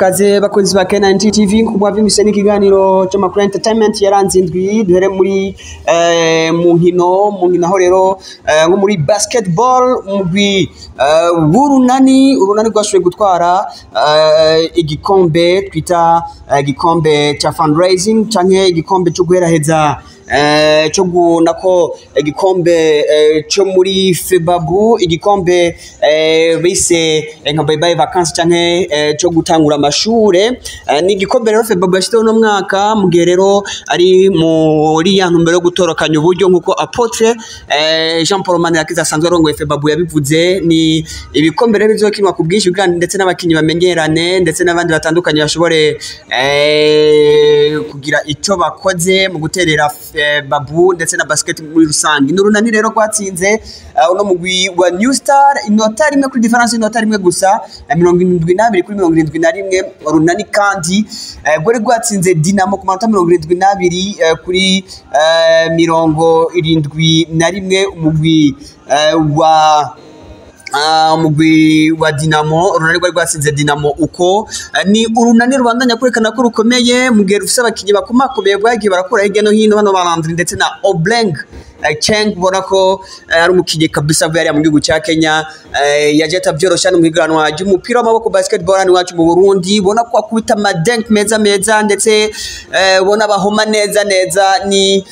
kaze bakunzi ba K9 TV kumwavyumvise n'ikiganiro cyo makuru entertainment yaranze indwi duhere muri mu nkino aho rero nko muri basketball mugwi urunani rwashoboye gutwara igikombe twita igikombe cha fundraising canke igikombe cyo guheraheza cyo nako igikombe cyo muri Febabu igikombe bise nka bye bye vacances canke cyo gutangura amashure ni igikombe rero Febabu yashiteho no mwaka mugihe rero ari muri ya ntumbero yo gutorokanya uburyo nkuko Apotre Jean Paul Manirakiza asanzwe arongoye Febabu yabivuze ni ibikombe rero bizokinwa ku bwinshi bwandi ndetse n'abakinyi bamenyerane ndetse n'abandi batandukanye bashobore kugira icyo bakoze mu guterera Babu ndetse na basket muri rusangi n'urunani rero kwatsinze uno mugwi wa New Star inota rimwe kuri difference inota rimwe gusa 72 kuri 71 urunani kandi gore gwatsinze Dinamo ku manota 72 kuri 71 umugwi wa Dinamo urunani rwatsinze Dinamo uko ni urunani rubandanya kwerekana ko rukomeye mugihe rufise abakinyi bakomakomeye bwagiye barakora hirya no hino hano Balandri ndetse na Obleng Cheng bona ko ari umukinyi kabisa bari mu gihugu cya Kenya yaje atavyorosha no mwiganwa ry'umupira w'amaboko basketball hano wacu mu Burundi bona ko akubita madenk meza ndetse bona bahoma neza ni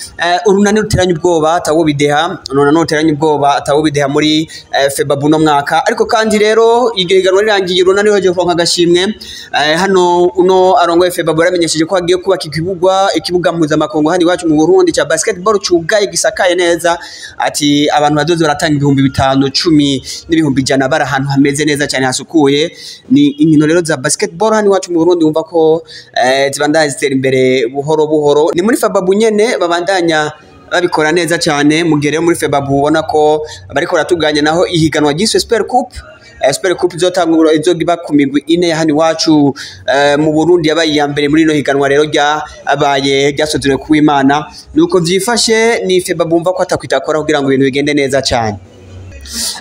urunani ruteranye ubwoba atawo bideha none ruteranye ubwoba atawo bideha muri Febabu no mwaka ariko kandi rero iryo higanwa rirangiye urunani hoje kuronka agashimwe hano uno arongoye Febabu yaramenyesheje ko agiye kubaka ikibuga mpuzamakungu hano iwacu mu Burundi cya basketball cyugaye gisakaye neza ati abantu badoze baratanga 5,500 10 n'ibihumbi 100 bara ahantu hameze neza cyane hasukuye ni inkino rero za basketball hano iwacu mu Burundi umva ko zibandanya zitera imbere buhoro ni muri Febabu nyene babandanya babikora neza cyane mugere muri Febabu ubona ko bariko baratuganya naho ihiganwa ry'iswe Super Coupe izotangura izogiba ku migwi ine ya hano iwacu mu Burundi yabaye ya mbere muri no higanwa rero ryasozwe ku Imana nuko vyifashe ni Febabu umva ko atakwitakora kugira ngo ibintu bigende neza cyane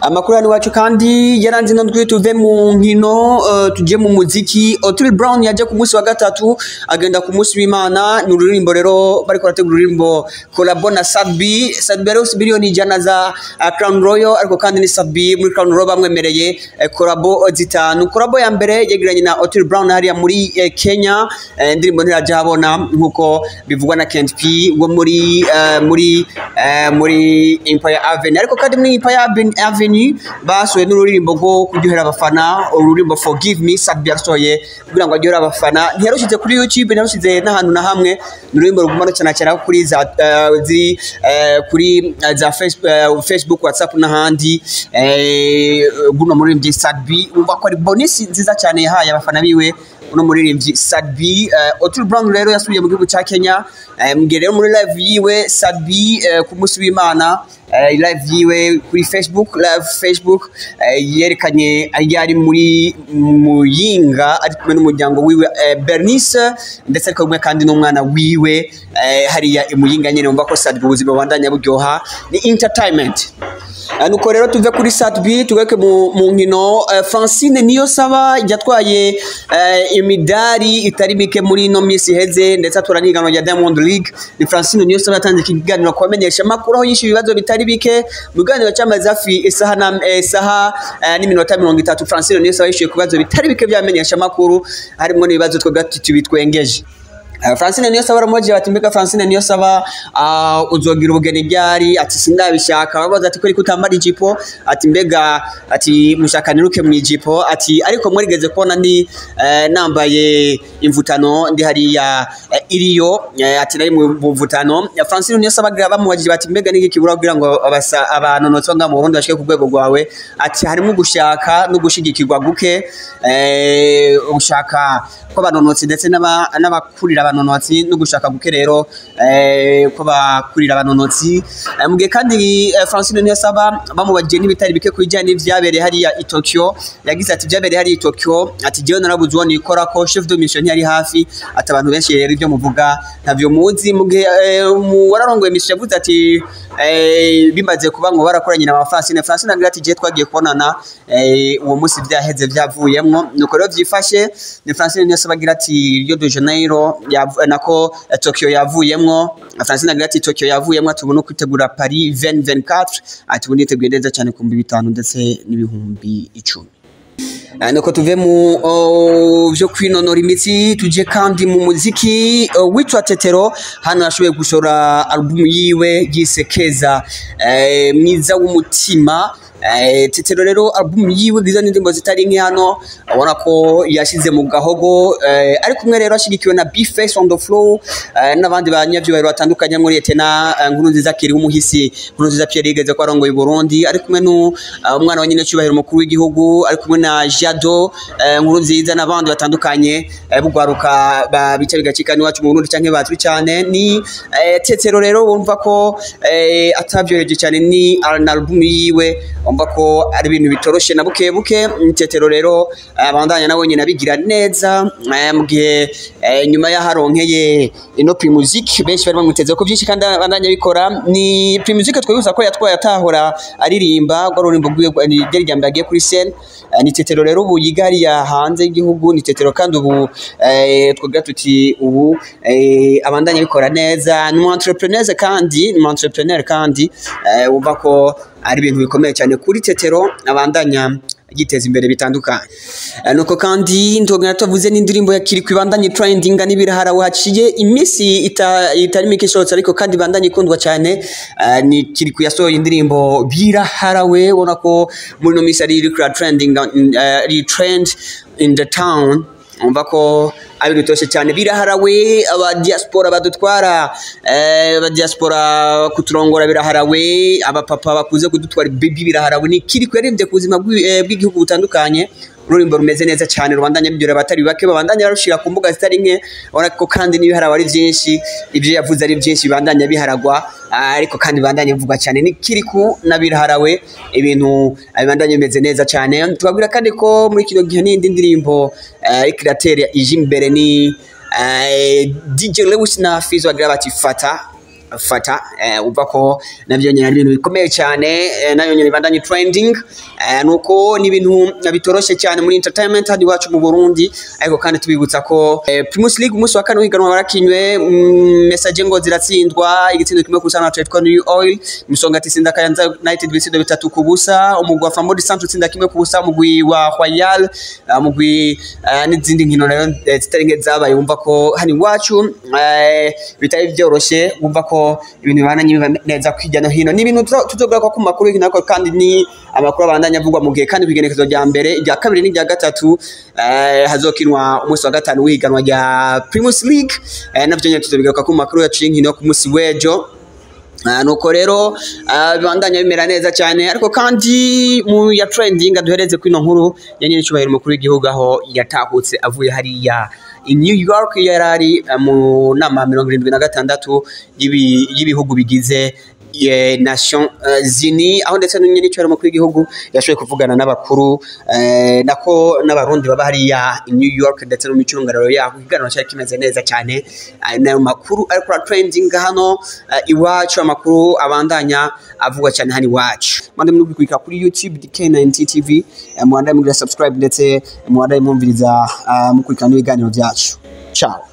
amakuru hano iwacu kandi yaranze no tuve mu nkino tuje mu muziki Otile Brown yaje ku munsi wa gatatu agenda ku munsi w'Imana n'ururimbo rero bariko barategura ururimbo collabo na Sadbi rero miliyoni 100 za Crown Royal ariko kandi ni Sadbi muri Crown Royal bamwemereye collabo zitanu collabo ya mbere yegiranye na Otile Brown hariya muri Kenya indirimbo ntiraje habona nkuko bivugwa na Kent P wo muri Empire Avenue ariko kandi muri Empire Avenue basoye n'ururimbo go kuryohera abafana ururimbo Forgive Me Sadbi yasoye kugira ngo aryohera abafana ntiyarushyize kuri YouTube ntiyarushyize n'ahantu na hamwe n'ururimbo rugumana cyane kuri za kuri za Facebook WhatsApp n'ahandi guno muri Sadbi umva ko ari bonus nziza cyane yahaye abafana biwe uno muririmbyi Sadbi Otile Brown rero yasubiye mu gihugu cya Kenya mugere rero muri live yiwe Sadbi ku munsi w'Imana live yiwe kuri Facebook yerekanye ari muri Muyinga ari kumwe n'umuryango wiwe Bernice ndetse ariko kumwe kandi n'umwana wiwe hariya Muyinga nyene umva ko Sadbi ubuzima bandanya buryoha ni entertainment nuko rero tuve kuri Sadbi tugeke mu nkino Francine Niyonsaba yatwaye imidari itari mike muri no misi heze ndetse aturaniganwa ya Diamond League ni Francine Niyonsaba yatanze ikiganiro kubamenyesha makuru aho yinshi ibibazo bitari bike mu biganiro cyamaze hafi isaha n'iminota 30 Francine Niyonsaba yishuye kubazo bitari bike byamenyesha makuru harimo n'ibibazo twagati bitwengeje Francine Niyonsaba ramoje bati mbega Francine Niyonsaba uzogira ubugeni byari ati sindabishaka babaza ati ko uri kutambara ijipo ati mbega ati mushakaniruke mu ijipo ati ariko murigeze kubona ndi nambaye imvutano ndi hariya iriyo ati nari mu mvutano Francine Niyonsaba bamubajije bati mbega niki kibura kugira ngo abanonotsi nga mu Burundi bashike ku rwego rwawe ati harimo gushaka no gushigikirwa guke ushaka ko abanonotsi ndetse n'abakurira abanonotsi no gushaka guke rero ko bakurira abanonotsi mugihe kandi Francine Niyonsaba bamubajije n'ibitari bike kujyana n'ivyabereye hariya i Tokyo yagize ati byabereye hariya i Tokyo ati jewe narabuze uwo nikora ko chef de mission yari hafi ati abantu benshi rero ibyo muvuga ntavyo muzi mugihe wararongoye mission yavuze ati bimaze kuba ngo barakoranye na Francine agira ati je twagiye kubonana uwo munsi vyaheze vyavuyemwo nuko rero vyifashe ni Francine niyo sabagira ati Rio de Janeiro nako Tokyo yavuyemwo Francine agira ati Tokyo yavuyemwo tubona kwitegura Paris 2024 ati ubundi teguye neza cyane ku 5,000 ndetse n'ibihumbi 10. Nuko tuve mu byo kwinonora imitsi tuje kandi mu muziki witwa Tetero hano yashoboye gushora album yiwe yisekeza mwiza w'umutima Tetero rero album yiwe giza n'indimbo zitari nke hano abona ko yashize mu gahogo ari kumwe rero ashigikiwe na B-Face on the floor n'abandi banyavyubahiro batandukanye muri Etena nkuru nziza kiri umuhisi nkuru nziza Pierre igeze ko arongoye Burundi ari kumwe n'umwana wa nyine cyubahiro mukuru w'igihugu ari kumwe na Jado nkuru nziza n'abandi batandukanye bugwaruka bica bigacikana iwacu mu Burundi canke batwi cyane ni Tetero rero bumva ko atavyoheje cyane ni album yiwe umva ko ari ibintu bitoroshe na buke Tetero rero abandanya nawe nyine abigira neza mu gihe nyuma yaharonkeye ino Primusic benshi bari bamuteze ko byinshi kandi abandanya bikora ni Primusic twibutsa ko yatwaye atahora aririmba ngo rurimbo rw'iyo ryari yagiye kuri scene ni Tetero rero ubu yigariya hanze y'igihugu ni Tetero kandi ubu twagira tuti ubu abandanya bikora neza ni entrepreneur kandi umva ko ari ibintu bikomeye cyane kuri Tetero abandanya giteza imbere bitandukanye nuko kandi ndogana tuvuze n'indirimbo yakiri kwibandanye trending n'ibirahara waciye imisi itari mike shorts ariko kandi bandanye ikundwa cyane ni kiri kuyasohoye indirimbo biraharawe ubona ko muri no misi ari trending trend in the town umva ko ari bitoshe cyane biraharawe aba diaspora badutwara aba diaspora kuturongora biraharawe aba papa bakuze kudutwara baby biraharawe ni kiri kwerembye kuzima bw'igihugu butandukanye ururimbo rumeze neza cyane rubandanya byura batari bake babandanya barushira ku mbuga zitari nke ubona ko kandi n'ibiharawe ari byinshi ibyo yavuze ari byinshi bibandanya biharagwa ariko kandi bandanye bivugwa cyane ni kiri ku nabiraharawe ibintu abandanya bimeze neza cyane twabwira kandi ko muri kino gihe n'indi ndirimbo ikiratere ije imbere ni DJ Lewis na Fizo agira bati fata umva ko nabyo nyine ari ibintu bikomeye cyane nayo nyine bandanye trending nuko ni ibintu bitoroshe cyane muri entertainment hadi wacu mu Burundi ariko kandi tubibutsa ko Primus League umunsi wa kane higanwa barakinywe message ngo ziratsindwa igitsindo kimwe kusana Atletico New Oil Musonga tsinda Kayanza United bisido 3 kubusa umugwi wa Famodi Santos tsinda kimwe kubusa umugwi wa Royal umugwi n'izindi nkino nayo zitari nke zabaye umva ko hani wacu bitari byoroshe umva ko ibintu bibandanya neza kwijyana hino ni ibintu tuzogura ko ku makuru y'inako kandi ni amakuru abandanya avugwa mu gihe kandi kwigenekezo rya mbere rya kabiri n'irya gatatu hazokinwa umunsi wa gatanu w'ihiganwa rya Primus League navyo nyine tuzobigaruka ku makuru yacu y'inkino ku munsi w'ejo nuko rero bibandanya bimera neza cyane ariko kandi mu ya trending duhereze kwino nkuru ya nyine cyubahiro mukuru w'igihugu aho yatahutse avuye hariya in New York yarari mu nama 76 y'ibihugu bigize Nations Unies aho ndetse n'unyine cyubahiro mukuru w'igihugu yashoboye kuvugana n'abakuru nako n'abarundi baba hariya in New York ndetse no mu cyungararo yaho iganwa cyari kimeze neza cyane nayo makuru ariko trending hano iwacu amakuru abandanya avugwa cyane hani wacu mande muri kwika kuri YouTube DK9 TV mwanda muri subscribe ndetse mwanda mumviriza mukurikana ibiganiro byacu ciao.